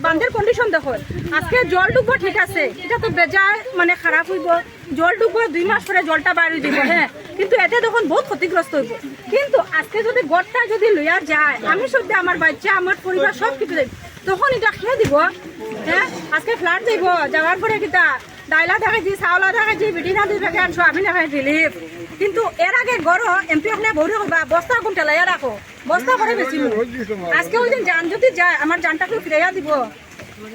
বান্ধের condition দেখো আজকে জল ডুববো ঠিক আছে এটা তো বেজায় মানে খারাপ হইব জল ডুববো 2 মাস পরে জলটা বাইরে দিব হ্যাঁ কিন্তু এতে তখন বহুত ক্ষতিগ্রস্ত হইব কিন্তু আজকে যদি গড়টা যদি লইয়া যায় আমি সত্যি আমার বাচ্চা আমার পরিবার সব কিছু তখন এটা খেয়ে দিব হ্যাঁ আজকে ফ্লাট দিব যাওয়ার পরে কিতা ডাইলা দেখাইছি চাউলা দেখাইছি বিটিনা দুই প্যাকেট সোয়াবিন দেখাইছি লিপ কিন্তু এর আগে গড় এমপি আপনি বৌরে কইবা বস্তা কোন টেলাইয়া রাখো বস্তা করে বেশি আজকে ওই দিন যান যদি যায় আমার জানটাকে ফিরাইয়া দিব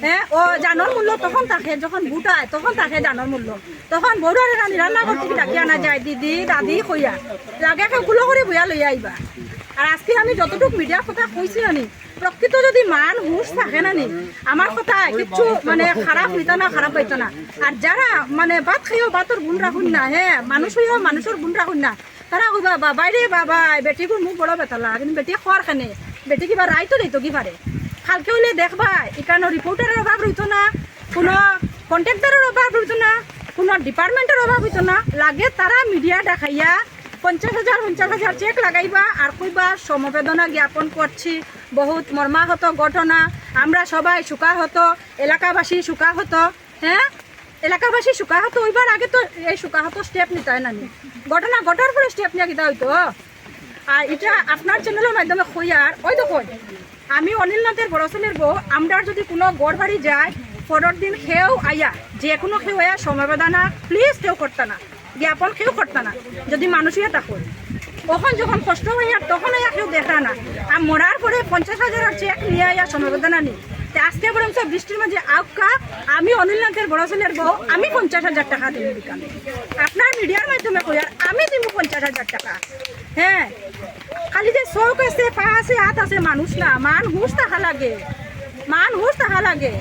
হ্যাঁ ও জানোর মূল্য তখন থাকে যখন বুটায় তখন থাকে জানোর মূল্য তখন বৌরের রান্না করতে ডাকি আনা যায় দিদি দাদি কইয়া লাগে গুলো করে বইয়া লইয়া আইবা আর আজকে আমি যতটুকু মিডিয়ার কথা কইছি আনি প্রকৃত যদি মান হুঁশ থাকে না নি আমার কথা কিচ্ছু মানে খারাপ হইতো না খারাপ হইতো না আর যারা মানে ভাত খাইও ভাতর গুণ রাখুন না হ্যাঁ মানুষ হইও মানুষের গুণ রাখুন না তারা কইবা বাবাই রে বাবা বেটিগুলো মুখ বড় বেতলা কিন্তু বেটি খোয়ার খানে বেটি কিবা রাইতো দিত কি পারে কালকে হইলে দেখবা এখানে রিপোর্টারের অভাব রইতো না কোনো কন্ট্রাক্টরের অভাব রইতো না কোনো ডিপার্টমেন্টের অভাব হইতো না লাগে তারা মিডিয়া দেখাইয়া 50,000 চেক লাগাইবা আর কইবা সমবেদনা জ্ঞাপন করছি বহুত মর্মাহত ঘটনা আমরা সবাই শোকাহত এলাকাবাসী শোকাহত হ্যাঁ এলাকাবাসী শোকাহত হইবার আগে তো এই শোকাহত স্টেপ নিতে হয় না ঘটনা ঘটার পরে স্টেপ নিয়ে কিতা হইতো আর এটা আপনার চ্যানেলের মাধ্যমে কইয়ার ওই তো কই আমি অনিলনাথের বড় ছেলের বউ আমরা যদি কোনো গড় বাড়ি যায় পরের দিন খেয়েও আইয়া যে কোনো খেয়ে আয়া সমবেদনা প্লিজ কেউ করতে না জ্ঞাপন কেউ করতে না যদি মানুষই এটা করি তখন যখন কষ্ট হইয়া তখন আয়া কেউ দেখা না আর মরার পরে 50,000 চেক নিয়ে আয়া সমবেদনা নিই আজকে বরং বৃষ্টির মাঝে আউকা আমি অনিলনাথের বড় ছেলের বউ আমি 50,000 টাকা দিব বিকালে আপনার মিডিয়ার মাধ্যমে কই আর আমি দিব 50,000 টাকা হ্যাঁ খালি যে চৌক আছে পা আছে হাত আছে মানুষ না মান হুঁশ থাকা লাগে মান হুঁশ থাকা লাগে